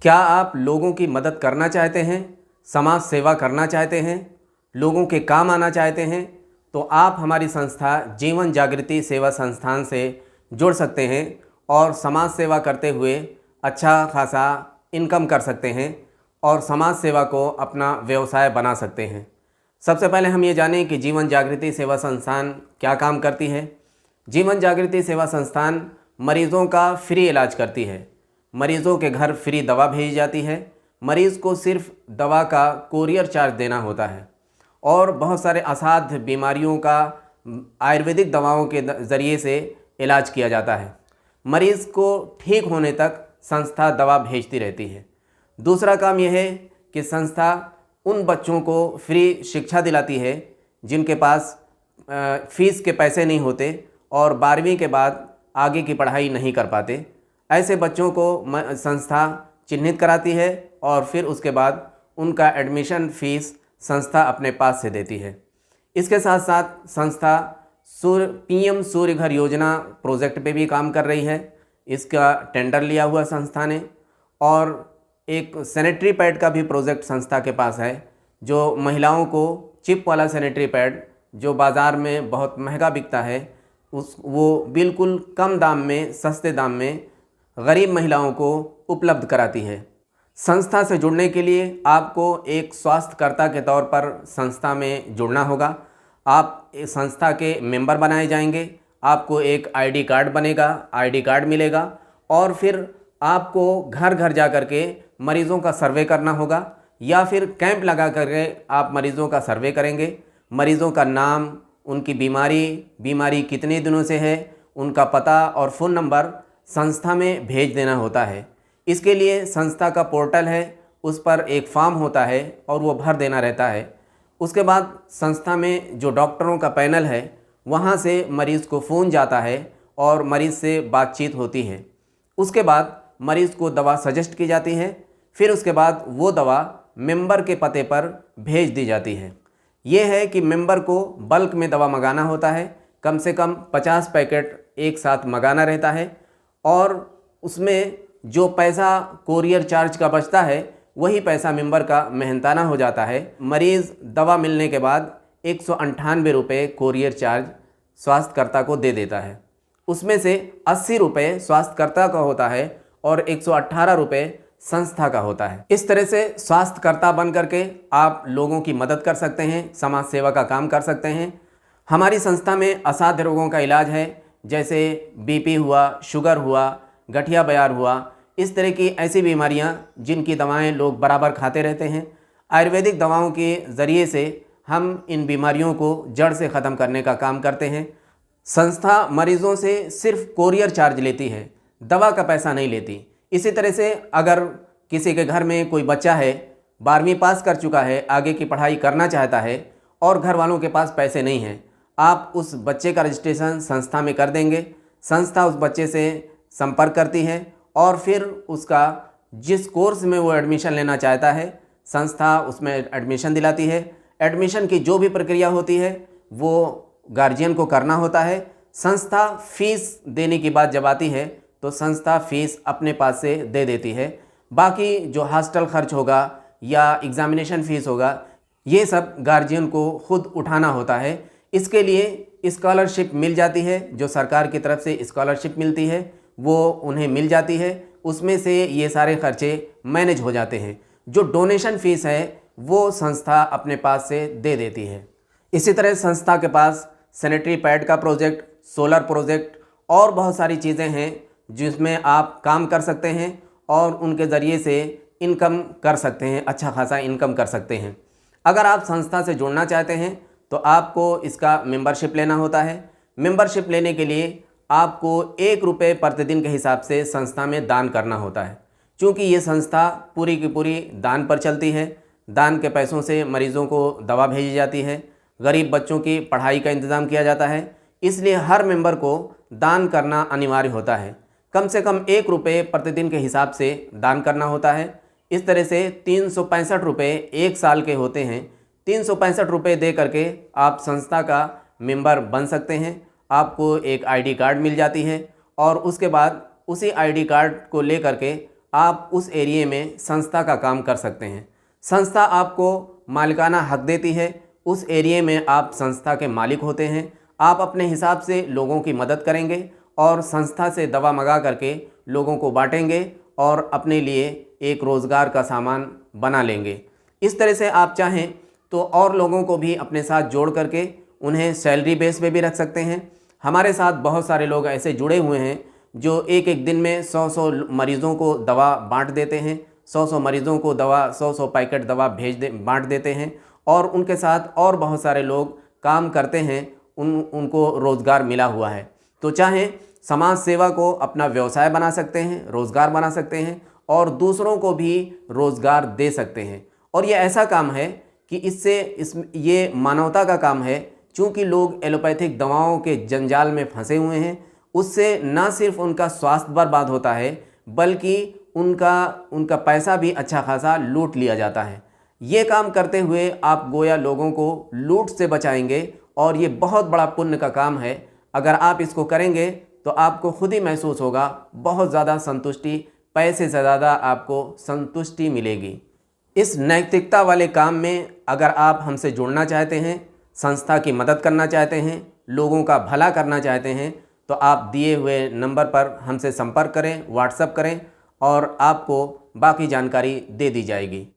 क्या आप लोगों की मदद करना चाहते हैं, समाज सेवा करना चाहते हैं, लोगों के काम आना चाहते हैं, तो आप हमारी संस्था जीवन जागृति सेवा संस्थान से जुड़ सकते हैं और समाज सेवा करते हुए अच्छा खासा इनकम कर सकते हैं और समाज सेवा को अपना व्यवसाय बना सकते हैं। सबसे पहले हम ये जानें कि जीवन जागृति सेवा संस्थान क्या काम करती है। जीवन जागृति सेवा संस्थान मरीज़ों का फ्री इलाज करती है। मरीज़ों के घर फ्री दवा भेजी जाती है। मरीज़ को सिर्फ दवा का कोरियर चार्ज देना होता है और बहुत सारे असाध्य बीमारियों का आयुर्वेदिक दवाओं के ज़रिए से इलाज किया जाता है। मरीज़ को ठीक होने तक संस्था दवा भेजती रहती है। दूसरा काम यह है कि संस्था उन बच्चों को फ्री शिक्षा दिलाती है जिनके पास फीस के पैसे नहीं होते और 12वीं के बाद आगे की पढ़ाई नहीं कर पाते। ऐसे बच्चों को संस्था चिन्हित कराती है और फिर उसके बाद उनका एडमिशन फ़ीस संस्था अपने पास से देती है। इसके साथ साथ संस्था पीएम सूर्य घर योजना प्रोजेक्ट पे भी काम कर रही है। इसका टेंडर लिया हुआ संस्था ने, और एक सैनिटरी पैड का भी प्रोजेक्ट संस्था के पास है, जो महिलाओं को चिप वाला सैनिटरी पैड जो बाज़ार में बहुत महंगा बिकता है वो बिल्कुल कम दाम में, सस्ते दाम में गरीब महिलाओं को उपलब्ध कराती है। संस्था से जुड़ने के लिए आपको एक स्वास्थ्यकर्ता के तौर पर संस्था में जुड़ना होगा। आप इस संस्था के मेंबर बनाए जाएंगे, आपको एक आईडी कार्ड बनेगा, आईडी कार्ड मिलेगा और फिर आपको घर घर जा कर के मरीज़ों का सर्वे करना होगा या फिर कैंप लगा करके आप मरीज़ों का सर्वे करेंगे। मरीज़ों का नाम, उनकी बीमारी कितने दिनों से है, उनका पता और फ़ोन नंबर संस्था में भेज देना होता है। इसके लिए संस्था का पोर्टल है, उस पर एक फॉर्म होता है और वो भर देना रहता है। उसके बाद संस्था में जो डॉक्टरों का पैनल है वहाँ से मरीज़ को फ़ोन जाता है और मरीज़ से बातचीत होती है। उसके बाद मरीज़ को दवा सजेस्ट की जाती है, फिर उसके बाद वो दवा मेंबर के पते पर भेज दी जाती है। ये है कि मेंबर को बल्क में दवा मंगाना होता है, कम से कम 50 पैकेट एक साथ मंगाना रहता है और उसमें जो पैसा कोरियर चार्ज का बचता है वही पैसा मेंबर का मेहनताना हो जाता है। मरीज़ दवा मिलने के बाद 198 रुपये कोरियर चार्ज स्वास्थ्यकर्ता को दे देता है। उसमें से 80 रुपये स्वास्थ्यकर्ता का होता है और 118 रुपये संस्था का होता है। इस तरह से स्वास्थ्यकर्ता बन करके आप लोगों की मदद कर सकते हैं, समाज सेवा का काम कर सकते हैं। हमारी संस्था में असाध्य रोगों का इलाज है, जैसे बीपी हुआ, शुगर हुआ, गठिया बयार हुआ, इस तरह की ऐसी बीमारियां जिनकी दवाएं लोग बराबर खाते रहते हैं। आयुर्वेदिक दवाओं के ज़रिए से हम इन बीमारियों को जड़ से ख़त्म करने का काम करते हैं। संस्था मरीज़ों से सिर्फ कोरियर चार्ज लेती है, दवा का पैसा नहीं लेती। इसी तरह से अगर किसी के घर में कोई बच्चा है, 12वीं पास कर चुका है, आगे की पढ़ाई करना चाहता है और घर वालों के पास पैसे नहीं हैं, आप उस बच्चे का रजिस्ट्रेशन संस्था में कर देंगे। संस्था उस बच्चे से संपर्क करती है और फिर उसका जिस कोर्स में वो एडमिशन लेना चाहता है संस्था उसमें एडमिशन दिलाती है। एडमिशन की जो भी प्रक्रिया होती है वो गार्जियन को करना होता है। संस्था फ़ीस देने की बात जब आती है तो संस्था फ़ीस अपने पास से दे देती है। बाकी जो हॉस्टल खर्च होगा या एग्ज़ामिनेशन फ़ीस होगा ये सब गार्जियन को खुद उठाना होता है। इसके लिए स्कॉलरशिप मिल जाती है, जो सरकार की तरफ से स्कॉलरशिप मिलती है वो उन्हें मिल जाती है। उसमें से ये सारे खर्चे मैनेज हो जाते हैं। जो डोनेशन फ़ीस है वो संस्था अपने पास से दे देती है। इसी तरह संस्था के पास सैनिटरी पैड का प्रोजेक्ट, सोलर प्रोजेक्ट और बहुत सारी चीज़ें हैं जिसमें आप काम कर सकते हैं और उनके ज़रिए से इनकम कर सकते हैं, अच्छा खासा इनकम कर सकते हैं। अगर आप संस्था से जुड़ना चाहते हैं तो आपको इसका मेंबरशिप लेना होता है। मेंबरशिप लेने के लिए आपको 1 रुपये प्रतिदिन के हिसाब से संस्था में दान करना होता है। क्योंकि ये संस्था पूरी की पूरी दान पर चलती है। दान के पैसों से मरीज़ों को दवा भेजी जाती है, गरीब बच्चों की पढ़ाई का इंतज़ाम किया जाता है। इसलिए हर मेंबर को दान करना अनिवार्य होता है। कम से कम 1 रुपये प्रतिदिन के हिसाब से दान करना होता है। इस तरह से 365 रुपये एक साल के होते हैं। 365 रुपये दे करके आप संस्था का मेंबर बन सकते हैं। आपको एक आईडी कार्ड मिल जाती है और उसके बाद उसी आईडी कार्ड को ले करके आप उस एरिए में संस्था का काम कर सकते हैं। संस्था आपको मालिकाना हक देती है, उस एरिए में आप संस्था के मालिक होते हैं। आप अपने हिसाब से लोगों की मदद करेंगे और संस्था से दवा मंगा करके लोगों को बांटेंगे और अपने लिए एक रोज़गार का सामान बना लेंगे। इस तरह से आप चाहें तो और लोगों को भी अपने साथ जोड़ करके उन्हें सैलरी बेस पे भी रख सकते हैं। हमारे साथ बहुत सारे लोग ऐसे जुड़े हुए हैं जो एक एक दिन में 100-100 मरीज़ों को दवा बांट देते हैं, 100-100 मरीज़ों को दवा 100-100 पैकेट दवा बांट देते हैं और उनके साथ और बहुत सारे लोग काम करते हैं, उनको रोज़गार मिला हुआ है। तो चाहें समाज सेवा को अपना व्यवसाय बना सकते हैं, रोज़गार बना सकते हैं और दूसरों को भी रोज़गार दे सकते हैं। और ये ऐसा काम है कि ये मानवता का काम है। चूँकि लोग एलोपैथिक दवाओं के जंजाल में फंसे हुए हैं, उससे न सिर्फ उनका स्वास्थ्य बर्बाद होता है बल्कि उनका पैसा भी अच्छा खासा लूट लिया जाता है। ये काम करते हुए आप गोया लोगों को लूट से बचाएंगे और ये बहुत बड़ा पुण्य का काम है। अगर आप इसको करेंगे तो आपको खुद ही महसूस होगा बहुत ज़्यादा संतुष्टि, पैसे से ज़्यादा आपको संतुष्टि मिलेगी। इस नैतिकता वाले काम में अगर आप हमसे जुड़ना चाहते हैं, संस्था की मदद करना चाहते हैं, लोगों का भला करना चाहते हैं, तो आप दिए हुए नंबर पर हमसे संपर्क करें, व्हाट्सएप करें और आपको बाकी जानकारी दे दी जाएगी।